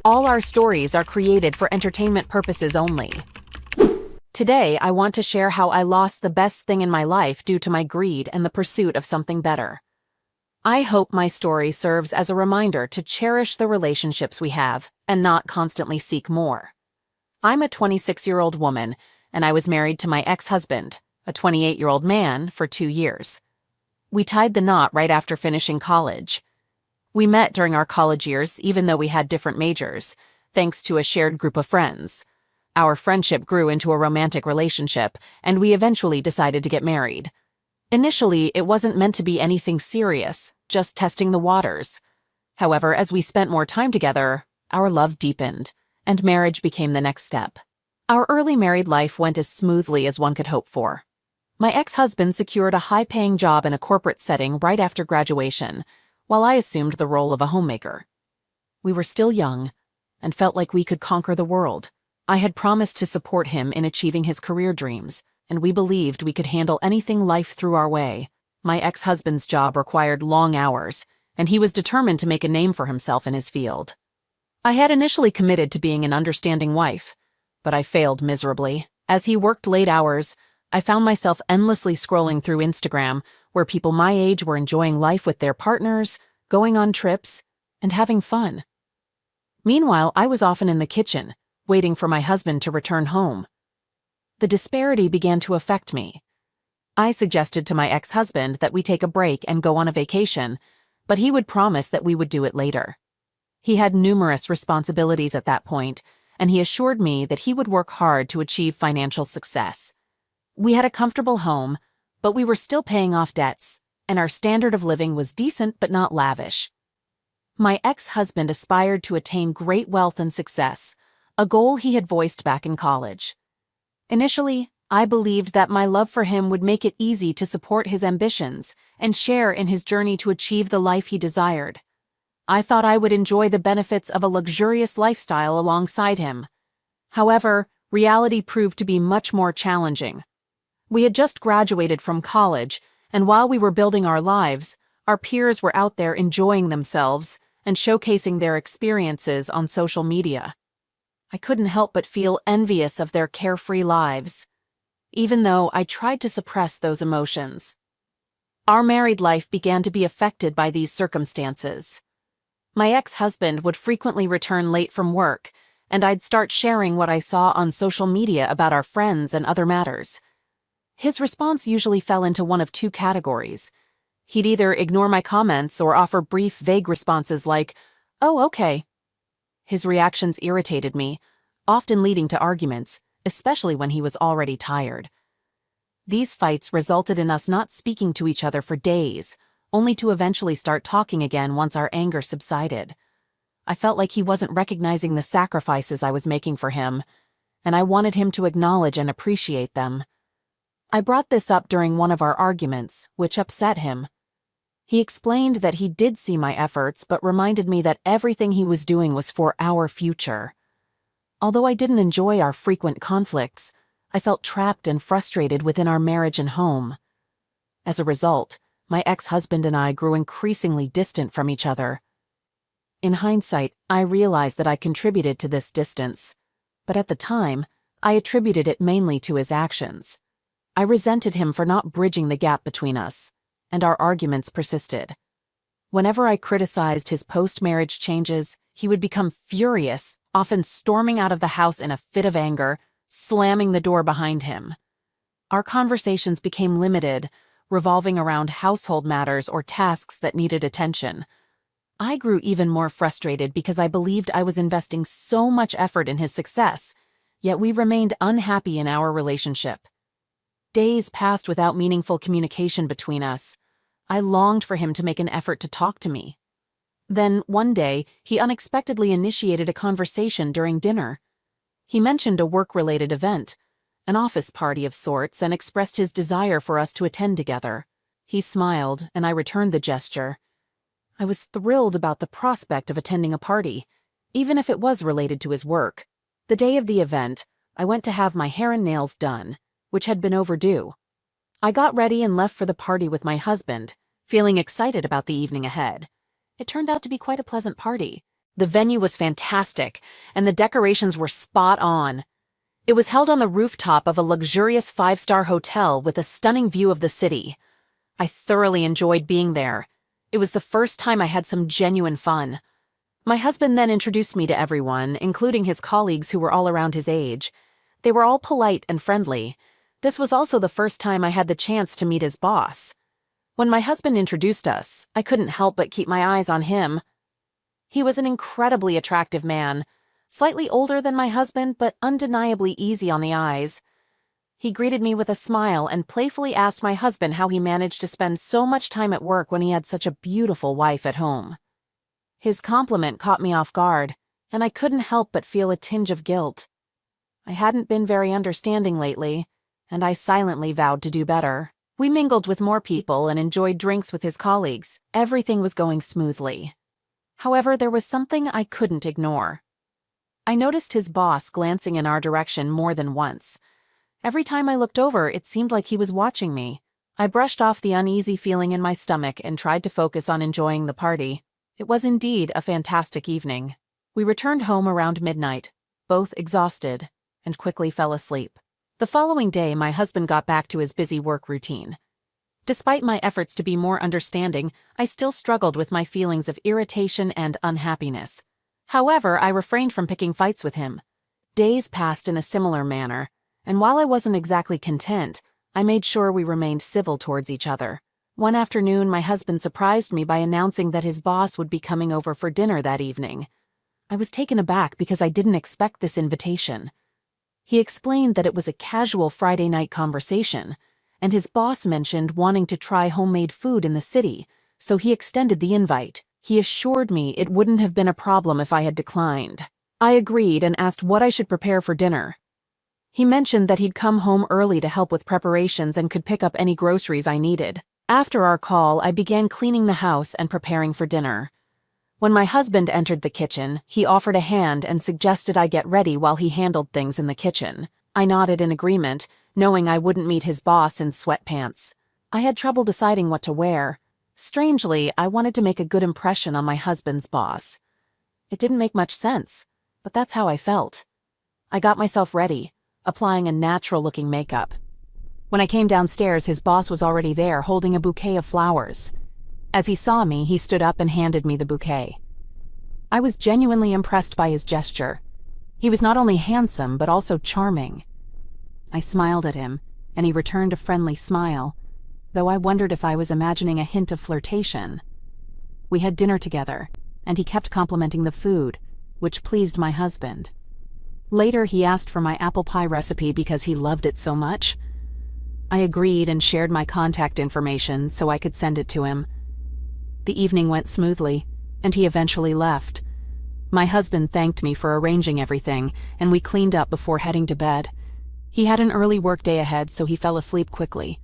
All our stories are created for entertainment purposes only. Today, I want to share how I lost the best thing in my life due to my greed and the pursuit of something better. I hope my story serves as a reminder to cherish the relationships we have and not constantly seek more. I'm a 26-year-old woman, and I was married to my ex-husband, a 28-year-old man, for 2 years. We tied the knot right after finishing college. We met during our college years, even though we had different majors, thanks to a shared group of friends. Our friendship grew into a romantic relationship, and we eventually decided to get married. Initially, it wasn't meant to be anything serious, just testing the waters. However, as we spent more time together, our love deepened, and marriage became the next step. Our early married life went as smoothly as one could hope for. My ex-husband secured a high-paying job in a corporate setting right after graduation, while I assumed the role of a homemaker. We were still young, and felt like we could conquer the world. I had promised to support him in achieving his career dreams, and we believed we could handle anything life threw our way. My ex-husband's job required long hours, and he was determined to make a name for himself in his field. I had initially committed to being an understanding wife, but I failed miserably. As he worked late hours, I found myself endlessly scrolling through Instagram, where people my age were enjoying life with their partners, going on trips, and having fun. Meanwhile, I was often in the kitchen, waiting for my husband to return home. The disparity began to affect me. I suggested to my ex-husband that we take a break and go on a vacation, but he would promise that we would do it later. He had numerous responsibilities at that point, and he assured me that he would work hard to achieve financial success. We had a comfortable home, but we were still paying off debts, and our standard of living was decent but not lavish. My ex-husband aspired to attain great wealth and success, a goal he had voiced back in college. Initially, I believed that my love for him would make it easy to support his ambitions and share in his journey to achieve the life he desired. I thought I would enjoy the benefits of a luxurious lifestyle alongside him. However, reality proved to be much more challenging. We had just graduated from college, and while we were building our lives, our peers were out there enjoying themselves and showcasing their experiences on social media. I couldn't help but feel envious of their carefree lives, even though I tried to suppress those emotions. Our married life began to be affected by these circumstances. My ex-husband would frequently return late from work, and I'd start sharing what I saw on social media about our friends and other matters. His response usually fell into one of two categories. He'd either ignore my comments or offer brief, vague responses like, "Oh, okay." His reactions irritated me, often leading to arguments, especially when he was already tired. These fights resulted in us not speaking to each other for days, only to eventually start talking again once our anger subsided. I felt like he wasn't recognizing the sacrifices I was making for him, and I wanted him to acknowledge and appreciate them. I brought this up during one of our arguments, which upset him. He explained that he did see my efforts, but reminded me that everything he was doing was for our future. Although I didn't enjoy our frequent conflicts, I felt trapped and frustrated within our marriage and home. As a result, my ex-husband and I grew increasingly distant from each other. In hindsight, I realized that I contributed to this distance, but at the time, I attributed it mainly to his actions. I resented him for not bridging the gap between us, and our arguments persisted. Whenever I criticized his post-marriage changes, he would become furious, often storming out of the house in a fit of anger, slamming the door behind him. Our conversations became limited, revolving around household matters or tasks that needed attention. I grew even more frustrated because I believed I was investing so much effort in his success, yet we remained unhappy in our relationship. Days passed without meaningful communication between us. I longed for him to make an effort to talk to me. Then, one day, he unexpectedly initiated a conversation during dinner. He mentioned a work-related event, an office party of sorts, and expressed his desire for us to attend together. He smiled, and I returned the gesture. I was thrilled about the prospect of attending a party, even if it was related to his work. The day of the event, I went to have my hair and nails done, which had been overdue. I got ready and left for the party with my husband, feeling excited about the evening ahead. It turned out to be quite a pleasant party, The venue was fantastic, and the decorations were spot on. It was held on the rooftop of a luxurious 5-star hotel with a stunning view of the city. I thoroughly enjoyed being there. It was the first time I had some genuine fun. My husband then introduced me to everyone, including his colleagues who were all around his age. They were all polite and friendly. This was also the first time I had the chance to meet his boss. When my husband introduced us, I couldn't help but keep my eyes on him. He was an incredibly attractive man, slightly older than my husband, but undeniably easy on the eyes. He greeted me with a smile and playfully asked my husband how he managed to spend so much time at work when he had such a beautiful wife at home. His compliment caught me off guard, and I couldn't help but feel a tinge of guilt. I hadn't been very understanding lately, and I silently vowed to do better. We mingled with more people and enjoyed drinks with his colleagues. Everything was going smoothly. However, there was something I couldn't ignore. I noticed his boss glancing in our direction more than once. Every time I looked over, it seemed like he was watching me. I brushed off the uneasy feeling in my stomach and tried to focus on enjoying the party. It was indeed a fantastic evening. We returned home around midnight, both exhausted, and quickly fell asleep. The following day, my husband got back to his busy work routine. Despite my efforts to be more understanding, I still struggled with my feelings of irritation and unhappiness. However, I refrained from picking fights with him. Days passed in a similar manner, and while I wasn't exactly content, I made sure we remained civil towards each other. One afternoon, my husband surprised me by announcing that his boss would be coming over for dinner that evening. I was taken aback because I didn't expect this invitation. He explained that it was a casual Friday night conversation, and his boss mentioned wanting to try homemade food in the city, so he extended the invite. He assured me it wouldn't have been a problem if I had declined. I agreed and asked what I should prepare for dinner. He mentioned that he'd come home early to help with preparations and could pick up any groceries I needed. After our call, I began cleaning the house and preparing for dinner. When my husband entered the kitchen, he offered a hand and suggested I get ready while he handled things in the kitchen. I nodded in agreement, knowing I wouldn't meet his boss in sweatpants. I had trouble deciding what to wear. Strangely, I wanted to make a good impression on my husband's boss. It didn't make much sense, but that's how I felt. I got myself ready, applying a natural-looking makeup. When I came downstairs, his boss was already there, holding a bouquet of flowers. As he saw me, he stood up and handed me the bouquet. I was genuinely impressed by his gesture. He was not only handsome, but also charming. I smiled at him, and he returned a friendly smile, though I wondered if I was imagining a hint of flirtation. We had dinner together, and he kept complimenting the food, which pleased my husband. Later, he asked for my apple pie recipe because he loved it so much. I agreed and shared my contact information so I could send it to him. The evening went smoothly, and he eventually left. My husband thanked me for arranging everything, and we cleaned up before heading to bed. He had an early workday ahead, so he fell asleep quickly.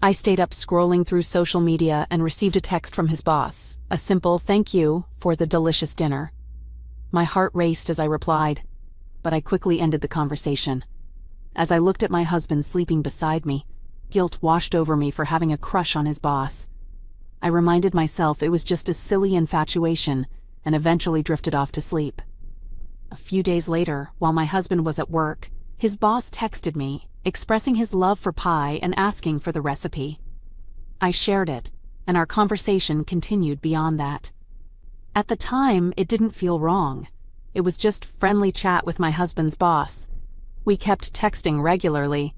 I stayed up scrolling through social media and received a text from his boss, a simple thank you for the delicious dinner. My heart raced as I replied, but I quickly ended the conversation. As I looked at my husband sleeping beside me, guilt washed over me for having a crush on his boss. I reminded myself it was just a silly infatuation and eventually drifted off to sleep. A few days later, while my husband was at work, his boss texted me, expressing his love for pie and asking for the recipe. I shared it, and our conversation continued beyond that. At the time, it didn't feel wrong. It was just friendly chat with my husband's boss. We kept texting regularly.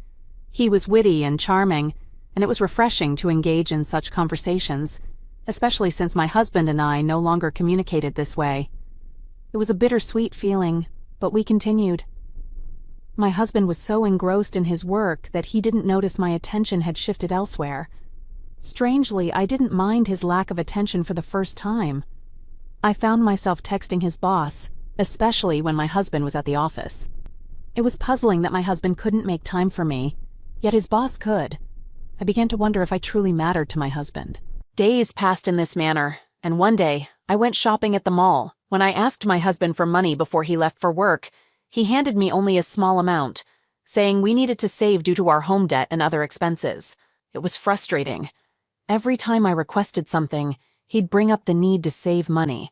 He was witty and charming, and it was refreshing to engage in such conversations, especially since my husband and I no longer communicated this way. It was a bittersweet feeling, but we continued. My husband was so engrossed in his work that he didn't notice my attention had shifted elsewhere. Strangely, I didn't mind his lack of attention for the first time. I found myself texting his boss, especially when my husband was at the office. It was puzzling that my husband couldn't make time for me, yet his boss could. I began to wonder if I truly mattered to my husband. Days passed in this manner, and one day, I went shopping at the mall. When I asked my husband for money before he left for work, he handed me only a small amount, saying we needed to save due to our home debt and other expenses. It was frustrating. Every time I requested something, he'd bring up the need to save money.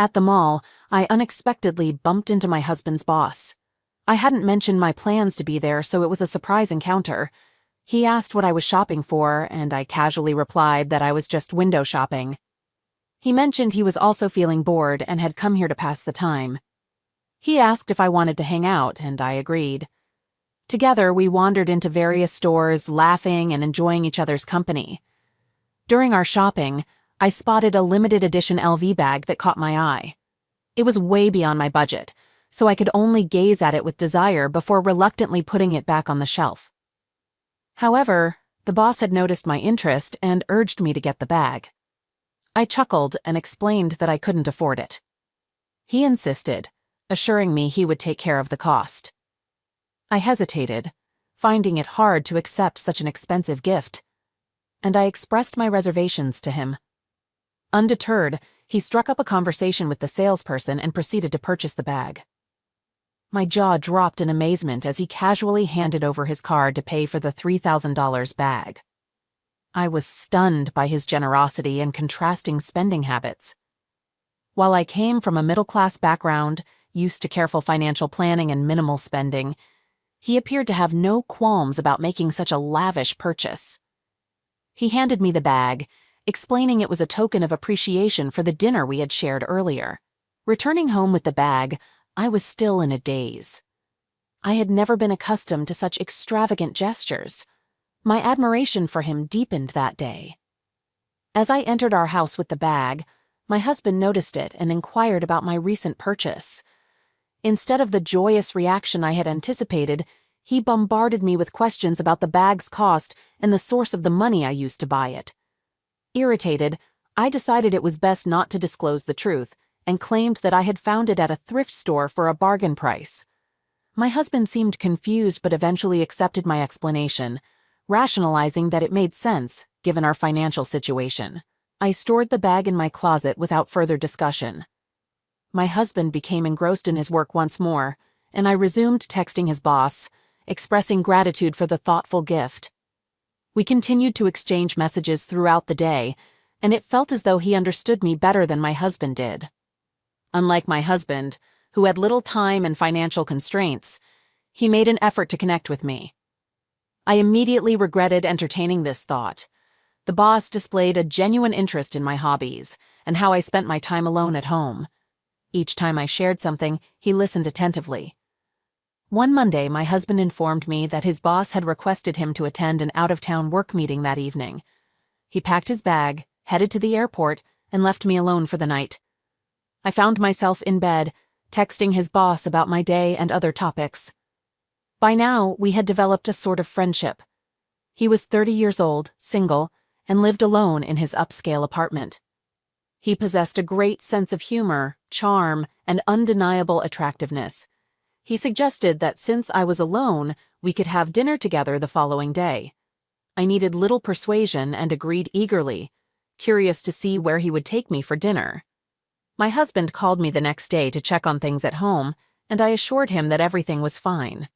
At the mall, I unexpectedly bumped into my husband's boss. I hadn't mentioned my plans to be there, so it was a surprise encounter. He asked what I was shopping for, and I casually replied that I was just window shopping. He mentioned he was also feeling bored and had come here to pass the time. He asked if I wanted to hang out, and I agreed. Together, we wandered into various stores, laughing and enjoying each other's company. During our shopping, I spotted a limited edition LV bag that caught my eye. It was way beyond my budget, so I could only gaze at it with desire before reluctantly putting it back on the shelf. However, the boss had noticed my interest and urged me to get the bag. I chuckled and explained that I couldn't afford it. He insisted, assuring me he would take care of the cost. I hesitated, finding it hard to accept such an expensive gift, and I expressed my reservations to him. Undeterred, he struck up a conversation with the salesperson and proceeded to purchase the bag. My jaw dropped in amazement as he casually handed over his card to pay for the $3,000 bag. I was stunned by his generosity and contrasting spending habits. While I came from a middle-class background, used to careful financial planning and minimal spending, he appeared to have no qualms about making such a lavish purchase. He handed me the bag, explaining it was a token of appreciation for the dinner we had shared earlier. Returning home with the bag, I was still in a daze. I had never been accustomed to such extravagant gestures. My admiration for him deepened that day. As I entered our house with the bag, my husband noticed it and inquired about my recent purchase. Instead of the joyous reaction I had anticipated, he bombarded me with questions about the bag's cost and the source of the money I used to buy it. Irritated, I decided it was best not to disclose the truth and claimed that I had found it at a thrift store for a bargain price. My husband seemed confused but eventually accepted my explanation, rationalizing that it made sense given our financial situation. I stored the bag in my closet without further discussion. My husband became engrossed in his work once more, and I resumed texting his boss, expressing gratitude for the thoughtful gift. We continued to exchange messages throughout the day, and it felt as though he understood me better than my husband did. Unlike my husband, who had little time and financial constraints, he made an effort to connect with me. I immediately regretted entertaining this thought. The boss displayed a genuine interest in my hobbies and how I spent my time alone at home. Each time I shared something, he listened attentively. One Monday, my husband informed me that his boss had requested him to attend an out-of-town work meeting that evening. He packed his bag, headed to the airport, and left me alone for the night. I found myself in bed, texting his boss about my day and other topics. By now, we had developed a sort of friendship. He was 30 years old, single, and lived alone in his upscale apartment. He possessed a great sense of humor, charm, and undeniable attractiveness. He suggested that since I was alone, we could have dinner together the following day. I needed little persuasion and agreed eagerly, curious to see where he would take me for dinner. My husband called me the next day to check on things at home, and I assured him that everything was fine.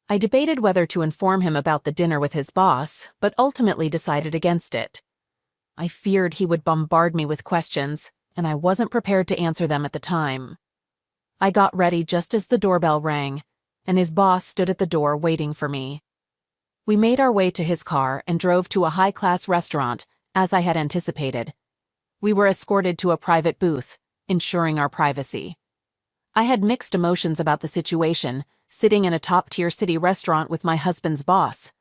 I debated whether to inform him about the dinner with his boss, but ultimately decided against it. I feared he would bombard me with questions, and I wasn't prepared to answer them at the time. I got ready just as the doorbell rang, and his boss stood at the door waiting for me. We made our way to his car and drove to a high-class restaurant, as I had anticipated. We were escorted to a private booth, ensuring our privacy. I had mixed emotions about the situation, sitting in a top-tier city restaurant with my husband's boss.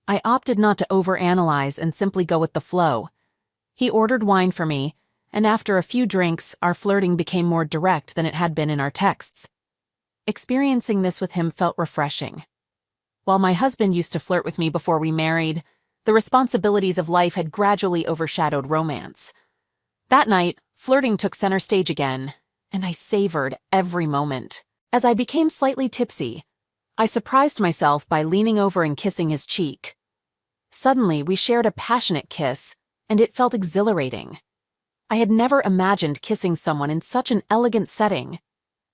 I opted not to overanalyze and simply go with the flow. He ordered wine for me, and after a few drinks, our flirting became more direct than it had been in our texts. Experiencing this with him felt refreshing. While my husband used to flirt with me before we married, the responsibilities of life had gradually overshadowed romance. That night, flirting took center stage again, and I savored every moment. As I became slightly tipsy, I surprised myself by leaning over and kissing his cheek. Suddenly, we shared a passionate kiss, and it felt exhilarating. I had never imagined kissing someone in such an elegant setting.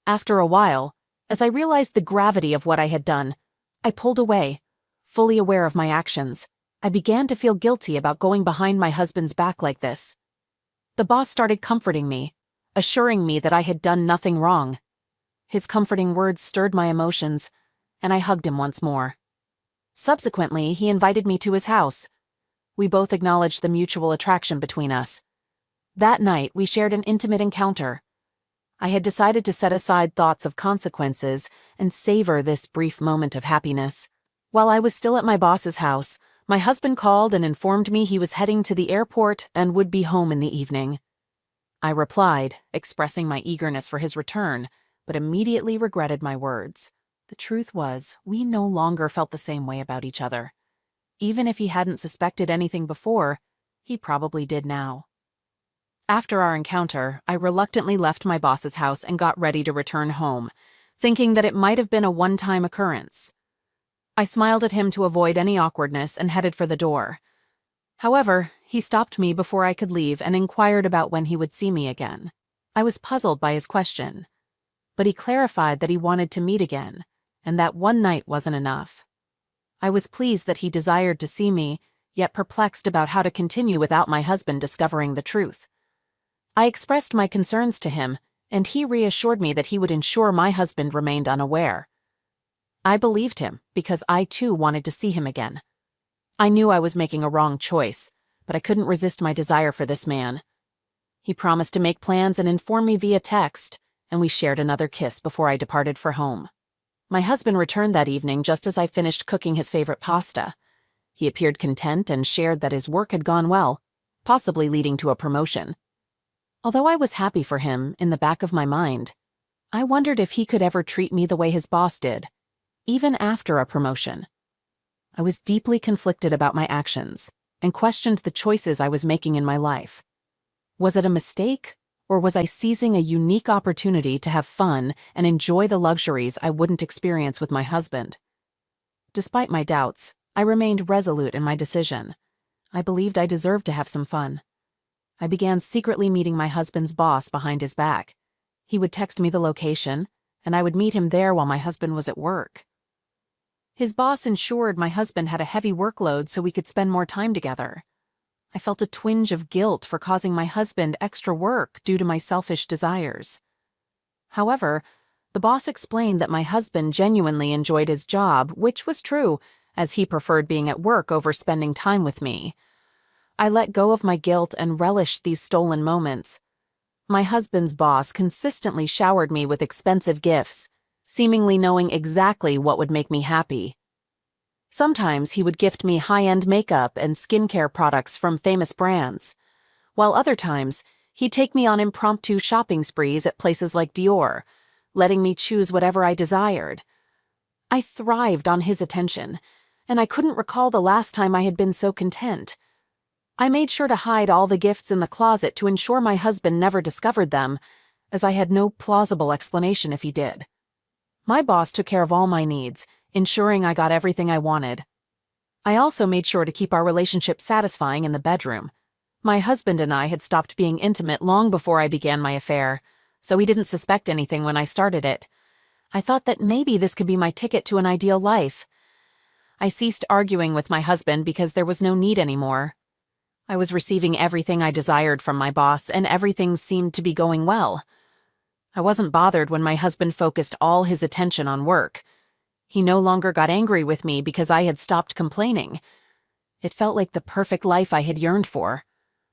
After a while, as I realized the gravity of what I had done, I pulled away, fully aware of my actions. I began to feel guilty about going behind my husband's back like this. The boss started comforting me, assuring me that I had done nothing wrong. His comforting words stirred my emotions, and I hugged him once more. Subsequently, he invited me to his house. We both acknowledged the mutual attraction between us. That night, we shared an intimate encounter. I had decided to set aside thoughts of consequences and savor this brief moment of happiness. While I was still at my boss's house, my husband called and informed me he was heading to the airport and would be home in the evening. I replied, expressing my eagerness for his return, but immediately regretted my words. The truth was, we no longer felt the same way about each other. Even if he hadn't suspected anything before, he probably did now. After our encounter, I reluctantly left my boss's house and got ready to return home, thinking that it might have been a one-time occurrence. I smiled at him to avoid any awkwardness and headed for the door. However, he stopped me before I could leave and inquired about when he would see me again. I was puzzled by his question, but he clarified that he wanted to meet again, and that one night wasn't enough. I was pleased that he desired to see me, yet perplexed about how to continue without my husband discovering the truth. I expressed my concerns to him, and he reassured me that he would ensure my husband remained unaware. I believed him because I too wanted to see him again. I knew I was making a wrong choice, but I couldn't resist my desire for this man. He promised to make plans and inform me via text, and we shared another kiss before I departed for home. My husband returned that evening just as I finished cooking his favorite pasta. He appeared content and shared that his work had gone well, possibly leading to a promotion. Although I was happy for him, in the back of my mind, I wondered if he could ever treat me the way his boss did, even after a promotion. I was deeply conflicted about my actions and questioned the choices I was making in my life. Was it a mistake, or was I seizing a unique opportunity to have fun and enjoy the luxuries I wouldn't experience with my husband? Despite my doubts, I remained resolute in my decision. I believed I deserved to have some fun. I began secretly meeting my husband's boss behind his back. He would text me the location, and I would meet him there while my husband was at work. His boss ensured my husband had a heavy workload so we could spend more time together. I felt a twinge of guilt for causing my husband extra work due to my selfish desires. However, the boss explained that my husband genuinely enjoyed his job, which was true, as he preferred being at work over spending time with me. I let go of my guilt and relished these stolen moments. My husband's boss consistently showered me with expensive gifts, seemingly knowing exactly what would make me happy. Sometimes he would gift me high-end makeup and skincare products from famous brands, while other times he'd take me on impromptu shopping sprees at places like Dior, letting me choose whatever I desired. I thrived on his attention, and I couldn't recall the last time I had been so content. I made sure to hide all the gifts in the closet to ensure my husband never discovered them, as I had no plausible explanation if he did. My boss took care of all my needs, ensuring I got everything I wanted. I also made sure to keep our relationship satisfying in the bedroom. My husband and I had stopped being intimate long before I began my affair, so he didn't suspect anything when I started it. I thought that maybe this could be my ticket to an ideal life. I ceased arguing with my husband because there was no need anymore. I was receiving everything I desired from my boss, and everything seemed to be going well. I wasn't bothered when my husband focused all his attention on work. He no longer got angry with me because I had stopped complaining. It felt like the perfect life I had yearned for.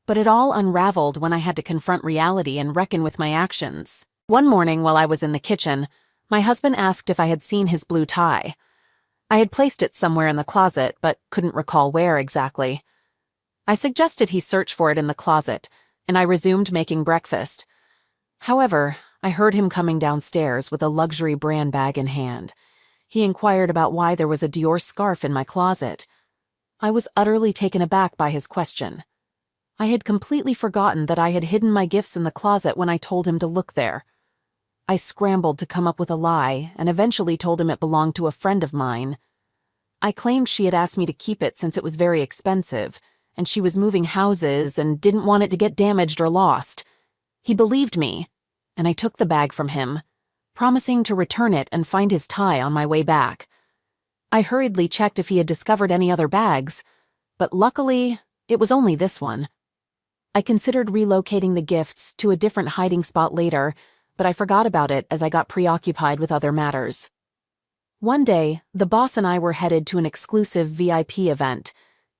But it all unraveled when I had to confront reality and reckon with my actions. One morning while I was in the kitchen, my husband asked if I had seen his blue tie. I had placed it somewhere in the closet, but couldn't recall where exactly. I suggested he search for it in the closet, and I resumed making breakfast. However, I heard him coming downstairs with a luxury brand bag in hand. He inquired about why there was a Dior scarf in my closet. I was utterly taken aback by his question. I had completely forgotten that I had hidden my gifts in the closet when I told him to look there. I scrambled to come up with a lie and eventually told him it belonged to a friend of mine. I claimed she had asked me to keep it since it was very expensive, and she was moving houses and didn't want it to get damaged or lost. He believed me, and I took the bag from him, promising to return it and find his tie on my way back. I hurriedly checked if he had discovered any other bags, but luckily, it was only this one. I considered relocating the gifts to a different hiding spot later, but I forgot about it as I got preoccupied with other matters. One day, the boss and I were headed to an exclusive VIP event.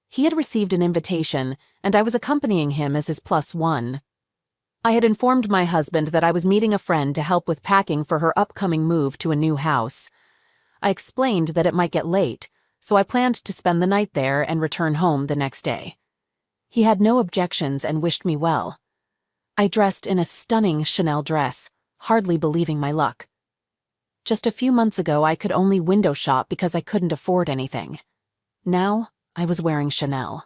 He had received an invitation, and I was accompanying him as his +1. I had informed my husband that I was meeting a friend to help with packing for her upcoming move to a new house. I explained that it might get late, so I planned to spend the night there and return home the next day. He had no objections and wished me well. I dressed in a stunning Chanel dress, hardly believing my luck. Just a few months ago, I could only window shop because I couldn't afford anything. Now, I was wearing Chanel.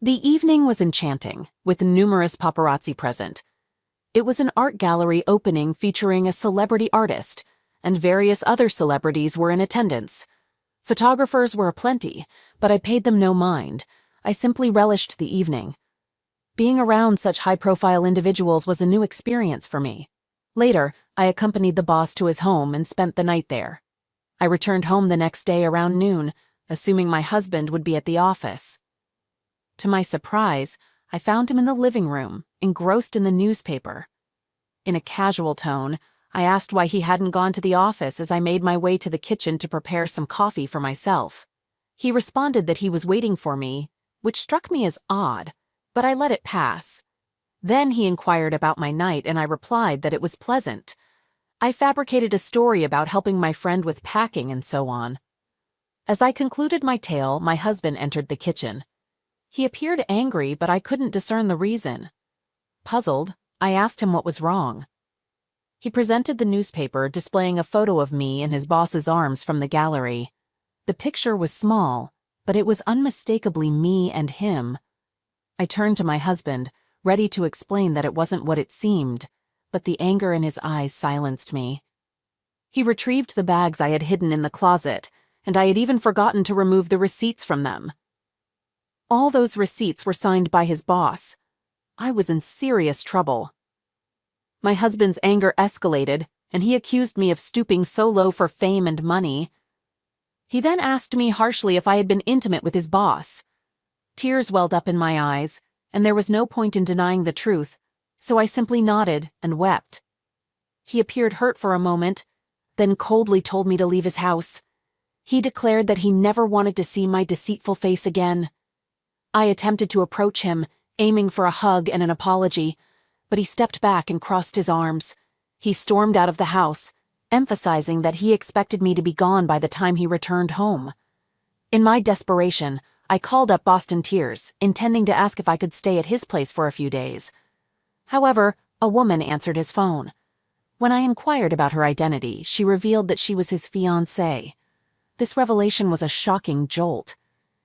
The evening was enchanting, with numerous paparazzi present. It was an art gallery opening featuring a celebrity artist, and various other celebrities were in attendance. Photographers were aplenty, but I paid them no mind. I simply relished the evening. Being around such high-profile individuals was a new experience for me. Later, I accompanied the boss to his home and spent the night there. I returned home the next day around noon, assuming my husband would be at the office. To my surprise, I found him in the living room, engrossed in the newspaper. In a casual tone, I asked why he hadn't gone to the office as I made my way to the kitchen to prepare some coffee for myself. He responded that he was waiting for me, which struck me as odd, but I let it pass. Then he inquired about my night, and I replied that it was pleasant. I fabricated a story about helping my friend with packing and so on. As I concluded my tale, my husband entered the kitchen. He appeared angry, but I couldn't discern the reason. Puzzled, I asked him what was wrong. He presented the newspaper displaying a photo of me in his boss's arms from the gallery. The picture was small, but it was unmistakably me and him. I turned to my husband, ready to explain that it wasn't what it seemed, but the anger in his eyes silenced me. He retrieved the bags I had hidden in the closet, and I had even forgotten to remove the receipts from them. All those receipts were signed by his boss. I was in serious trouble. My husband's anger escalated, and he accused me of stooping so low for fame and money. He then asked me harshly if I had been intimate with his boss. Tears welled up in my eyes, and there was no point in denying the truth, so I simply nodded and wept. He appeared hurt for a moment, then coldly told me to leave his house. He declared that he never wanted to see my deceitful face again. I attempted to approach him, aiming for a hug and an apology, but he stepped back and crossed his arms. He stormed out of the house, emphasizing that he expected me to be gone by the time he returned home. In my desperation, I called up Boston Tears, intending to ask if I could stay at his place for a few days. However, a woman answered his phone. When I inquired about her identity, she revealed that she was his fiancée. This revelation was a shocking jolt.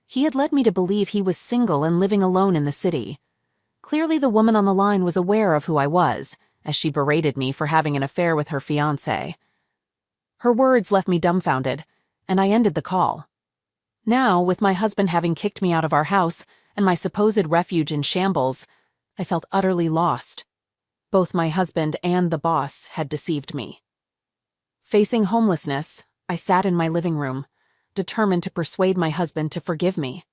He had led me to believe he was single and living alone in the city. Clearly, the woman on the line was aware of who I was, as she berated me for having an affair with her fiancé. Her words left me dumbfounded, and I ended the call. Now, with my husband having kicked me out of our house and my supposed refuge in shambles, I felt utterly lost. Both my husband and the boss had deceived me. Facing homelessness, I sat in my living room, determined to persuade my husband to forgive me.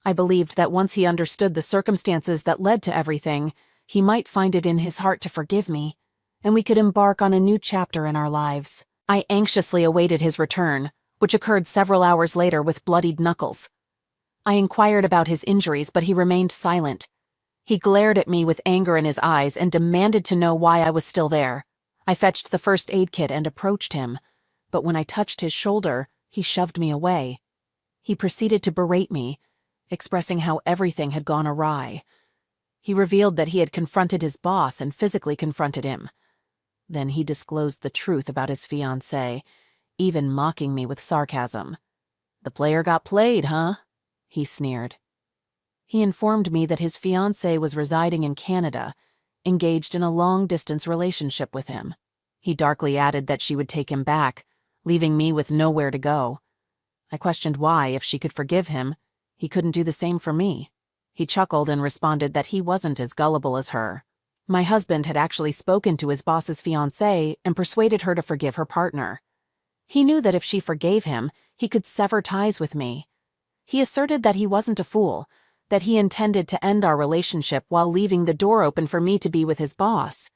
I believed that once he understood the circumstances that led to everything, he might find it in his heart to forgive me, and we could embark on a new chapter in our lives. I anxiously awaited his return, which occurred several hours later with bloodied knuckles. I inquired about his injuries, but he remained silent. He glared at me with anger in his eyes and demanded to know why I was still there. I fetched the first aid kit and approached him, but when I touched his shoulder, he shoved me away. He proceeded to berate me, expressing how everything had gone awry. He revealed that he had confronted his boss and physically confronted him. Then he disclosed the truth about his fiancée, even mocking me with sarcasm. "The player got played, huh?" he sneered. He informed me that his fiancée was residing in Canada, engaged in a long-distance relationship with him. He darkly added that she would take him back, leaving me with nowhere to go. I questioned why, if she could forgive him, he couldn't do the same for me. He chuckled and responded that he wasn't as gullible as her. My husband had actually spoken to his boss's fiancée and persuaded her to forgive her partner. He knew that if she forgave him, he could sever ties with me. He asserted that he wasn't a fool, that he intended to end our relationship while leaving the door open for me to be with his boss.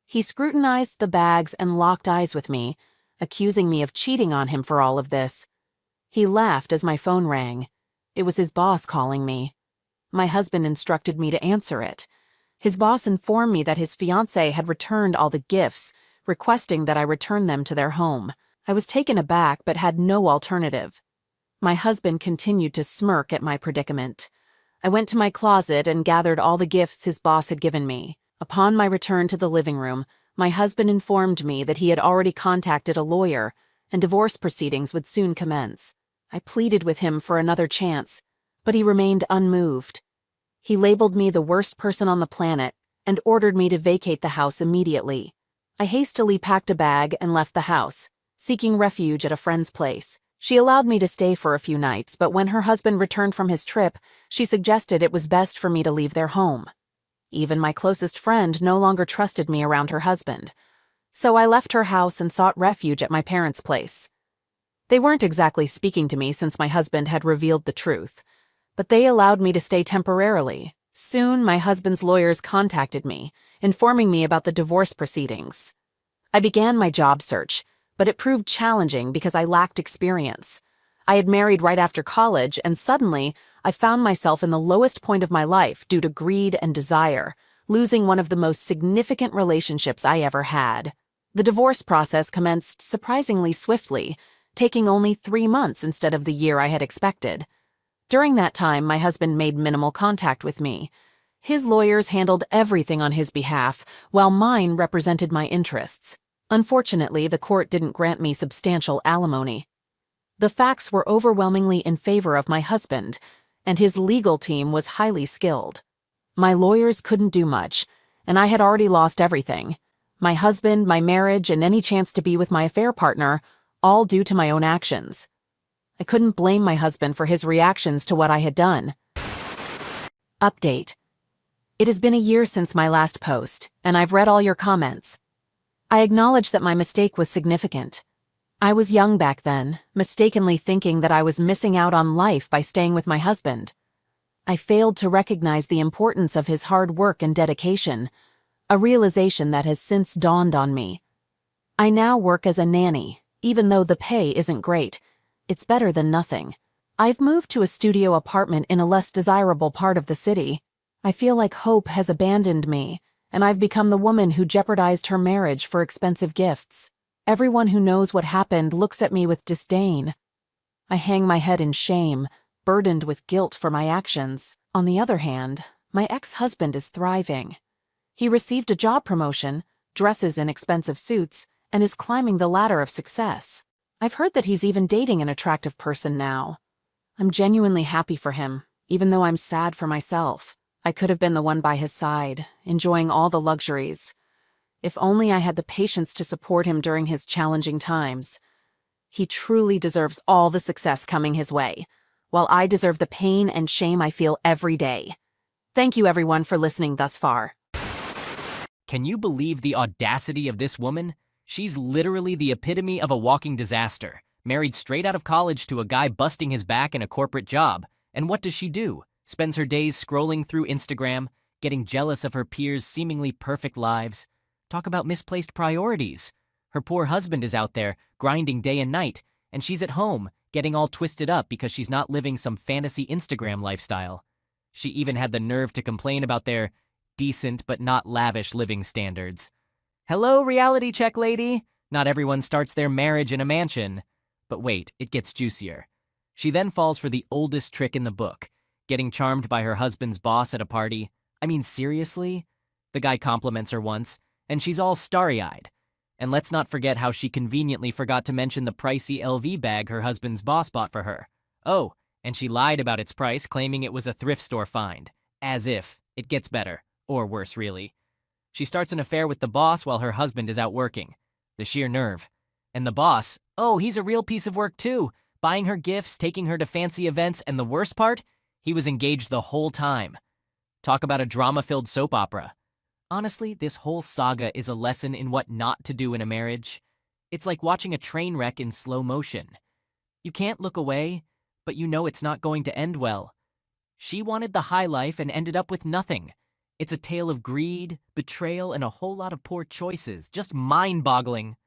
He scrutinized the bags and locked eyes with me, accusing me of cheating on him for all of this. He laughed as my phone rang. It was his boss calling me. My husband instructed me to answer it. His boss informed me that his fiancée had returned all the gifts, requesting that I return them to their home. I was taken aback but had no alternative. My husband continued to smirk at my predicament. I went to my closet and gathered all the gifts his boss had given me. Upon my return to the living room, my husband informed me that he had already contacted a lawyer and divorce proceedings would soon commence. I pleaded with him for another chance, but he remained unmoved. He labeled me the worst person on the planet and ordered me to vacate the house immediately. I hastily packed a bag and left the house, seeking refuge at a friend's place. She allowed me to stay for a few nights, but when her husband returned from his trip, she suggested it was best for me to leave their home. Even my closest friend no longer trusted me around her husband. So I left her house and sought refuge at my parents' place. They weren't exactly speaking to me since my husband had revealed the truth, but they allowed me to stay temporarily. Soon, my husband's lawyers contacted me, informing me about the divorce proceedings. I began my job search, but it proved challenging because I lacked experience. I had married right after college, and suddenly, I found myself in the lowest point of my life due to greed and desire, losing one of the most significant relationships I ever had. The divorce process commenced surprisingly swiftly, taking only 3 months instead of the year I had expected. During that time, my husband made minimal contact with me. His lawyers handled everything on his behalf, while mine represented my interests. Unfortunately, the court didn't grant me substantial alimony. The facts were overwhelmingly in favor of my husband, and his legal team was highly skilled. My lawyers couldn't do much, and I had already lost everything. My husband, my marriage, and any chance to be with my affair partner, all due to my own actions. I couldn't blame my husband for his reactions to what I had done. Update. It has been a year since my last post, and I've read all your comments. I acknowledge that my mistake was significant. I was young back then, mistakenly thinking that I was missing out on life by staying with my husband. I failed to recognize the importance of his hard work and dedication, a realization that has since dawned on me. I now work as a nanny, even though the pay isn't great. It's better than nothing. I've moved to a studio apartment in a less desirable part of the city. I feel like hope has abandoned me, and I've become the woman who jeopardized her marriage for expensive gifts. Everyone who knows what happened looks at me with disdain. I hang my head in shame, burdened with guilt for my actions. On the other hand, my ex-husband is thriving. He received a job promotion, dresses in expensive suits, and is climbing the ladder of success. I've heard that he's even dating an attractive person now. I'm genuinely happy for him, even though I'm sad for myself. I could have been the one by his side, enjoying all the luxuries. If only I had the patience to support him during his challenging times. He truly deserves all the success coming his way, while I deserve the pain and shame I feel every day. Thank you everyone for listening thus far. Can you believe the audacity of this woman? She's literally the epitome of a walking disaster, married straight out of college to a guy busting his back in a corporate job. And what does she do? Spends her days scrolling through Instagram, getting jealous of her peers' seemingly perfect lives. Talk about misplaced priorities. Her poor husband is out there, grinding day and night, and she's at home, getting all twisted up because she's not living some fantasy Instagram lifestyle. She even had the nerve to complain about their decent but not lavish living standards. Hello, reality check lady! Not everyone starts their marriage in a mansion. But wait, it gets juicier. She then falls for the oldest trick in the book, getting charmed by her husband's boss at a party. I mean, seriously? The guy compliments her once, and she's all starry-eyed. And let's not forget how she conveniently forgot to mention the pricey LV bag her husband's boss bought for her. Oh, and she lied about its price, claiming it was a thrift store find. As if. It gets better. Or worse, really. She starts an affair with the boss while her husband is out working. The sheer nerve. And the boss, oh, he's a real piece of work too, buying her gifts, taking her to fancy events, and the worst part? He was engaged the whole time. Talk about a drama-filled soap opera. Honestly, this whole saga is a lesson in what not to do in a marriage. It's like watching a train wreck in slow motion. You can't look away, but you know it's not going to end well. She wanted the high life and ended up with nothing. It's a tale of greed, betrayal, and a whole lot of poor choices. Just mind-boggling.